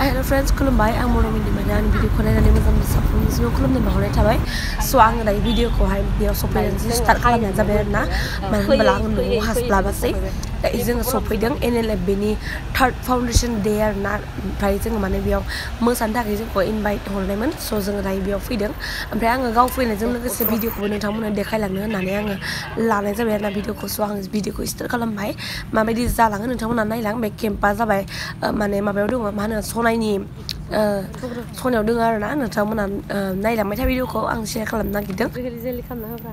hello friends खुलुमबाय आं मनमिनि माने आंनि भिडिअखौ नायनानै मोजां मोनसाफुंनिसिम खुलुमनाय बावहरनाय थाबाय स' आङो दायो भिडिअखौहाय बेयाव सफैनानै स्टार्ट खालामनाय जाबाय आरोना मानो होनब्ला आङो न'आव हास्लाबासै जोङो सफैदों NLF बेनि थार्ड फाउन्डेसन डे आरोना ओमफ्राय जोङो माने बेयाव मोसानो थाखाय जोंखौ इनभाइट हरनायमोन स' जोङो दायो बेयाव फैदों ओमफ्राय आङो गाव फैनायजों लोगोसे भिडिअखौबो नोंथांमोननो देखायलांनो होननानै आङो लानाय जाबाय आरोना भिडिअखौ स' आङो भिडिअखौ स्टार्ट खालामबाय माबायदि जालाङो नोंथांमोना नायलां बे केम्पा जाबाय माने माबायाव दङ मा होनो सनायनि सनायाव दङ आरोना नोंथांमोना नायलांबाय था भिडिअखौ आं शेयार खालामनो नागिरदों रिजेलि खालामना होब्रा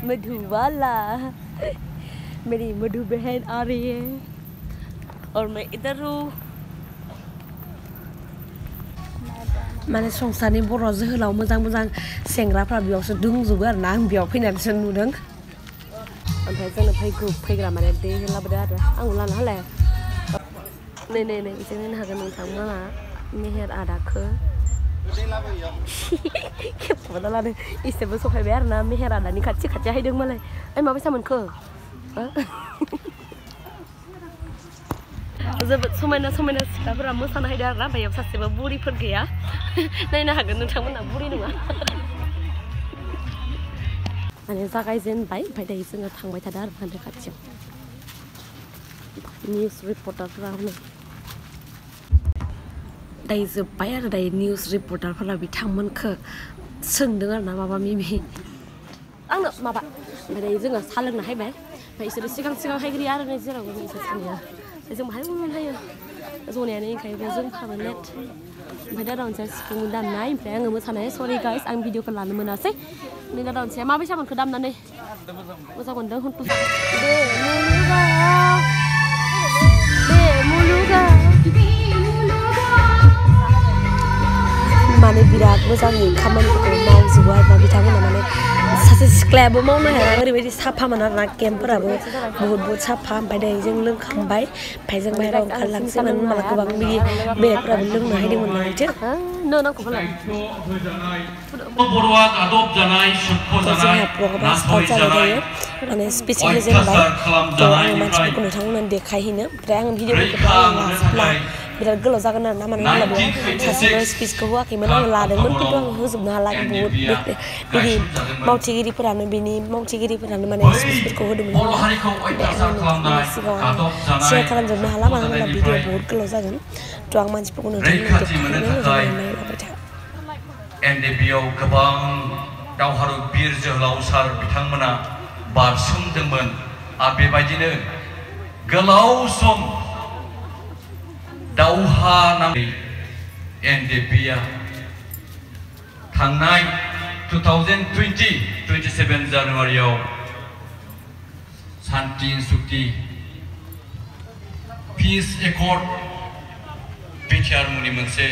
मधुबाला मेरी मधु बहन आ रही है और मैं इधर हूँ माने संसारनि बर' जोहोलाव मोजां मोजां सेंग्राफ्रा बेयावसो दंजोबो आरोना आं बेयाव फैनानैसो नुदों ओमफ्राय जोंनो फैग्रा माने दै लाबोदो आरो आंबो लानो हालाय नै बिजों नायनो हागोन नोंथांमोना मेहेर आदाखौ खेबख'ना लादों इसोरबो सफायबाय आरोना मेहेर आदानि खाथि हायदों मालाय ओइ माबायसा मोनखो जोबोद समायना सिख्लाफोरा मोसानो हायदों आरोना ओमफ्राय बेयाव सासेबो बुरिफोर गैया नायनो हागोन नोंथांमोना बुरि नङा माने जागायजेनबाय ओमफ्राय दायो जोङो थांबाय थादों आरो बान्दो खाथियाव निउस रिपर्टारफोरा हनै दायो जोब्बाय आरो दायो निउस रिपर्टारफोरा बिथांमोनखौ सोंदों आरोना माबा मिमि आंनो माबा ओमफ्राय दायो जोङो साहा लोंनो हायबाय ओमफ्राय बिसोरो सिगां हायग्रोयो आरो नै जेरावबो इसोर सानैया जों बाहाय मोनहायो जनायानो ओंखायनो जों फाबो लेट ओमफ्राय दादा मोनसेया सिफुं दामनाय ओमफ्राय आङो मोसानाय सरि गाइस आं भिडिअखौ लानो मोनासै नै दादा मोनसेया माबायसा मोनखो दामनानै मोजां मोनदों हन्टु माने बिराद मोजाङै खामानिफोरखौ मावजोबो आरोना बिथांमोना माने सासे सिख्लायाबो मावनो हाया ओरैबायदि साफामोन आरोना केम्पफोराबो बहुत साफा ओमफ्राय दायो जों लोंखांबाय ओमफ्य जों बाहेरायाव ओंखारलांसै मानो होनब्ला गोबां बिदि बेलेगफोराबो लोंनो हायदोंमोन नालायथो जोंहा प्रग्रामा स्टार्ट जाबाय दायो माने स्पिच होजेनबाय थ' आङो मानसिफोरखौ नोंथांमोननो देखायहैनो ओमफ्राय आङो भिडिअफोरखौथ' आङो लाजोबला बिराद गोलाव जागोन आरोना मानो होनब्ला बेयाव सासेबो स्पिचखौ होआखैमोन आङो लादोंमोन खिन्थु आं होजोबनो हाला बहुत बिदि मावथिगिरिफोरानो माने स्पिचफोरखौ होदोंमोन आरोना नोंथांमोननि सिगाङाव आं शेयार खालामजोबनो हाला मानो होनब्ला भिडिअ बहुत गोलाव जागोन थ' आं मानसिफोरखौ नोंथांमोननो देखायनो मोजाङै नायलांबाय था NDPआव गोबां दावहारु बिर जोहोलावसार बिथांमोना बारसोमदोंमोन आरो बेबायदिनो गोलाव सम दावहा नांनाय NDPआ थांनाय 27 जानुवारियाव शान्ति सुक्ति पिस एकर्ड बिटिआर मुंनि मोनसे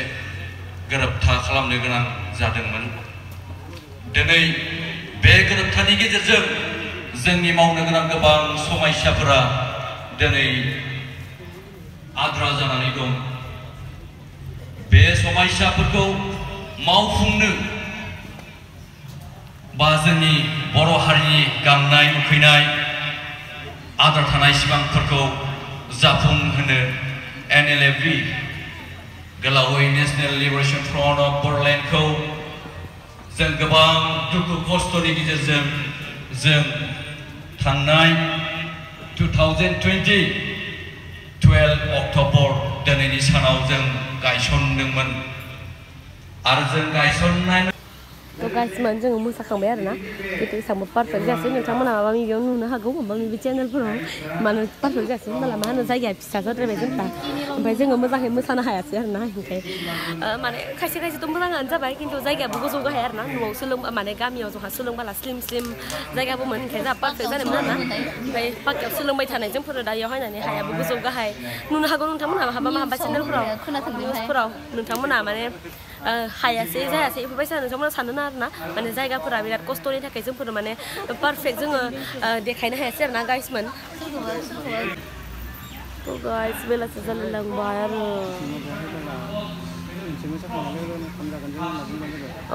गोरोबथा खालामनो गोनां जादोंमोन दिनै बे गोरोबथानि गेजेरजों जोंनि मावनो गोनां गोबां समायसाफोरा दिनै आद्रा जानानै दं बे समायसाफोरखौ मावफुंनो बा जोंनि बर' हारिनि गांनाय उखैनाय आद्रा थानाय सिमांफोरखौ जाफुंहोनो NLF गोलावै नेशनेल लिबारेशन फ्रन्ट अफ बर'लेण्डखौ जों गोबां दुखु खस्थ'नि गेजेरजों जों थांनाय 2020 12 अक्ट'बर दिनैनि सानाव जों गायसनदोंमोन आरो जों गायसननाय गाइसमोन जोङो मोसाखांबाय आरोना बेथ' एसेबांबो पारफेक्ट जायासै नोंथांमोना माबा माबियाव नुनो हागौ माबा माबि चेनेलफोराव मानो पारफेक्ट जायासै होनब्ला मा होनो जायगाया फिसा जाद्रायबाय जोंहा ओमफ्राय जोङो मोजाङै मोसानो हायासै आरोना ओमफ्राय माने खायसेथ' मोजाङानो जाबाय खिन्थु जायगायाबो गोजौ गाहाय आरोना न'आव माने गामियाव जोंहा सोलोंबाला स्लिम जायगाबोमोन ओंखायनो जोंहा पारफेक्ट जादोंमोन आरोना ओमफ्राय पार्कआव सोलोंबाय थानाय जोंफोरो दायाव हायनानै हायाबो गोजौ गाहाय नुनो हागौ नोंथांमोनहा माहाबा चेनेलफोराव निउसफोराव नोंथांमोना माने हायासै जायासै बेफोरबायसा नोंथांमोना सानो आरोना माने जायगाफोरा बिराद खस्थ'नि थाखाय जोंफोर माने पारफेक्ट जोङो देखायनो हायासै आरोना गाइसमोन गाइस बेलासि जालायलांबाय आरो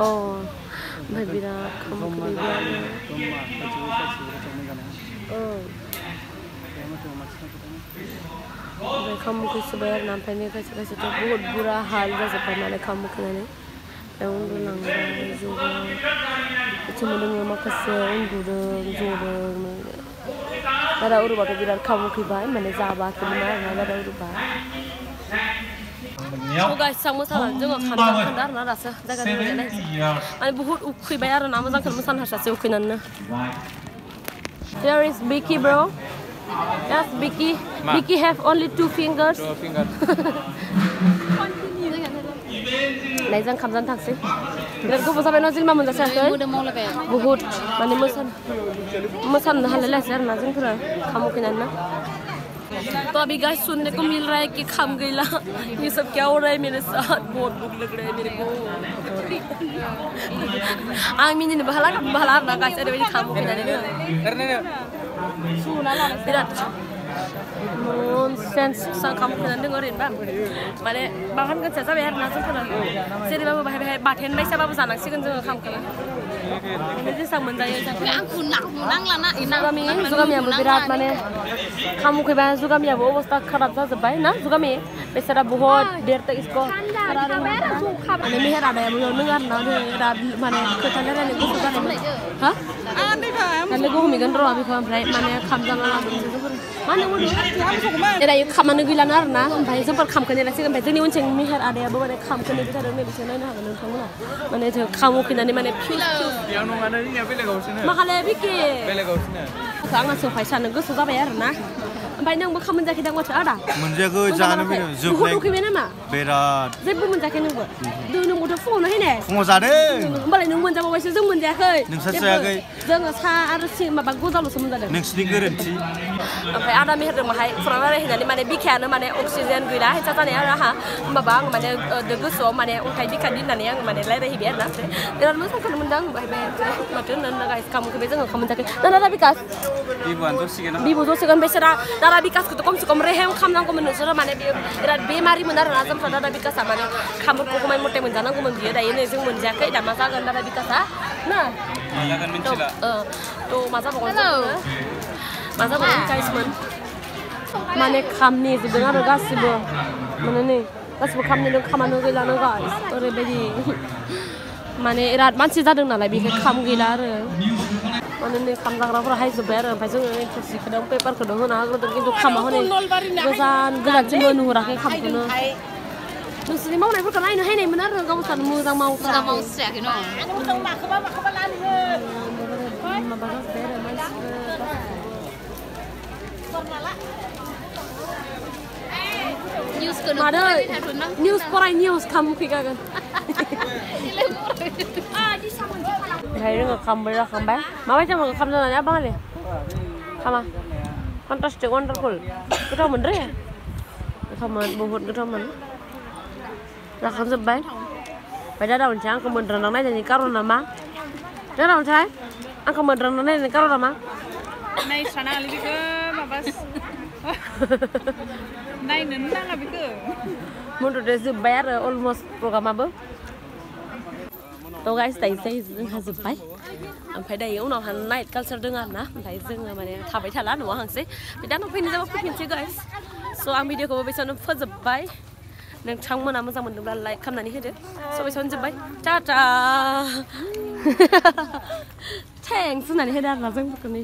ओमफ्राय बिराद खामखोबाय ओमफ्राय खाम मुखैसोबाय आरो ना ओमफ्राय खायसे खायसेथ' बुहुत बुरा हाल जाजोब्बाय माने खाम मुखैनानै उन्दुलांबाय ज'बो बिथिंबो दङ माखासे उन्दुदों ज'दों दादा उरुबाथ' बिराद खाम मुखैबाय माने जाबाखैमोन आरोना दादा उरुबा गाइस आं मोसानानै जोङो खान्दा आरोना दासो जायगा जायगायालाय माने बुहुत उखैबाय आरोना मोजांखौनो मोसानो हारसासै उखैनानैनो There is Vicky bro Yes Vicky Vicky have only 2 fingers 2 fingers Này जों खाम जानो थांसै बिराद गोबाव जाबाय न' जेनेबा मोनजासायाखै बुहुत माने मोसानो हालायलायासै आरोना जोंफोरा खाम उखैनानै तो अभी गाइस सुनने को मिल रहा है कि खाम गईला ये सब क्या हो रहा है मेरे साथ बहुत भूख लग रहा है मेरे को आं मिनिनो बहाला ना गाइस ओरैबायदि खाम उखैनानै बिराद ननसेन्स खाम उखैनानै दङ ओरैनोबा माने बागान गोसा जाबाय आरोना जोंफोरा जेरैबाबो बाहाय बाथेन बायसाबाबो जानांसिगोन जोङो खामखौ जेसां मोनजायो जुगामियाबो बिराद माने खाम उखैबा जुगामियाबो अबस्था खराब जाजोब्बाय ना जुगामि बेसारा बहुत देर तक इसको माने मेहेर आदायाबो नों आरोना बिराद माने खोथा रायलायनो गोसो जानायमोन हा लोगो हमैगोन र' बेखौ ओमफ्राय माने खाम जाना लाबोनोसै जोंफोर मा होनो दायो खामानो गैलानो आरोना ओमफ्राय जोंफोर खामखौ नेलासिगोन ओमफ्य जोंनि उनथिं मेहेर आदायाबो माने खामखौ नेबाय थादों नैबेसो नायनो हागोन नोंथांमोना माने खाम उखैनानै माने मा खालाय बिकि आंना सोंफाय सानो गोसो जाबाय आरोना ओमफ्राय नोंबो खाम मोनजायाखै दां माथो आदा मोनजायाखै जानो जोबनाय उखैबाय नामा बिराद जेबो मोनजायाखै नोंबो नोंबोथ' फुङावनो हैने फुङाव जादों होमबालाय नों मोनजाबावबायसो जों मोनजायाखै नोंसोर जायाखै जोङो सा आरो माबा गजाल'सो मोनजादों नोंसिनि गोरोन्थि ओमफ्राय आदा मेहेरदों माहाय खौरां रायलायहैनानै माने बिखायानो माने अक्सिजेन गैला हेंथा जानाय आरो आंहा होमबाबा आं माने गोसोआव माने अन्थाइ बिखा दिननानै आं माने रायलायहैबाय आरोना बिराद मोजांखौनो मोनदों माथो होननो गाइस खाम उखैबाय जोङो खाम मोनजायाखै दादा बिकास बिबु जसिगोन बिसोरा दादा बिकासखौथ' खमसे खम रेहेम खालामनांगौमोन नोंसोरो माने बियो बिराद बेमारिमोन आरोना जोंफ्रा दादा बिकासआ माने खामफोरखौ खमाय मथे मोनजानांगौमोन बियो दायो नै जों मोनजायाखै दा मा जागोन दादा बिकासआ ना थ' मा जाबावगोन गाइसमोन माने खामनि जोबदों आरो गासिबो माने नै गासिबो खामनि खामानो गैलानो गाइस ओरैबायदि माने बिराद मानसि जादों नालाय बेखाय खाम गैला आरो माने नै खाम जाग्राफोरा हायजोब्बाय आरो ओमफ्राय जोङो थोरसिखौनो पेपारखौनो होना होग्रोदों खिन्थु खामा हनै गोजानसिमबो नुहुराखै खामखौनो नोंसोरनि मावनायफोरखौ नायनो हायनायमोन आरो गावसोर मोजां मावस्रायाखै माबा जाजोब्बाय आरो मानसिफोर निउस फराय निउस खाम उखैगागोन ओमफ्राय जोङो खामबो जाखांबाय माबायदि मोनो खाम जानानै बाङालि खामा फन्टास्टिक वान्डारफुल गोथाव मोनदों गोथावमोन बहुद गोथावमोन जाखांजोब्बाय ओमफ्राय दादा मोनसे आंखौ मोनद्रांना नायनायनि कारना मा दादा मोनसे आंखौ मोनद्रांना नायनायनि कारना मा नायस्रानाङालै बेखौ माबा नायनोनो नाङा बेखौ मन्द'दे जोब्बाय आरो अलमस्ट प्रग्रामाबो थ' गाइस दायो जोंहा जोब्बाय ओमफ्राय दायो उनावहा नाइट कालचार दङ आरोना ओमफ्राय जोङो माने थाबाय थाला न'आव हांसै दा न'आव फैनो जाबा फैफिनसै गाइस स' आं भिडिअखौबो बेसेबांनो फोजोब्बाय नोंथांमोना मोजां मोनदोंब्ला लाइक खालामनानै होदो स' बेसेबांनो जोब्बाय टाटा थेंक्स होननानै होदो आरोना जोंफोरखौ नै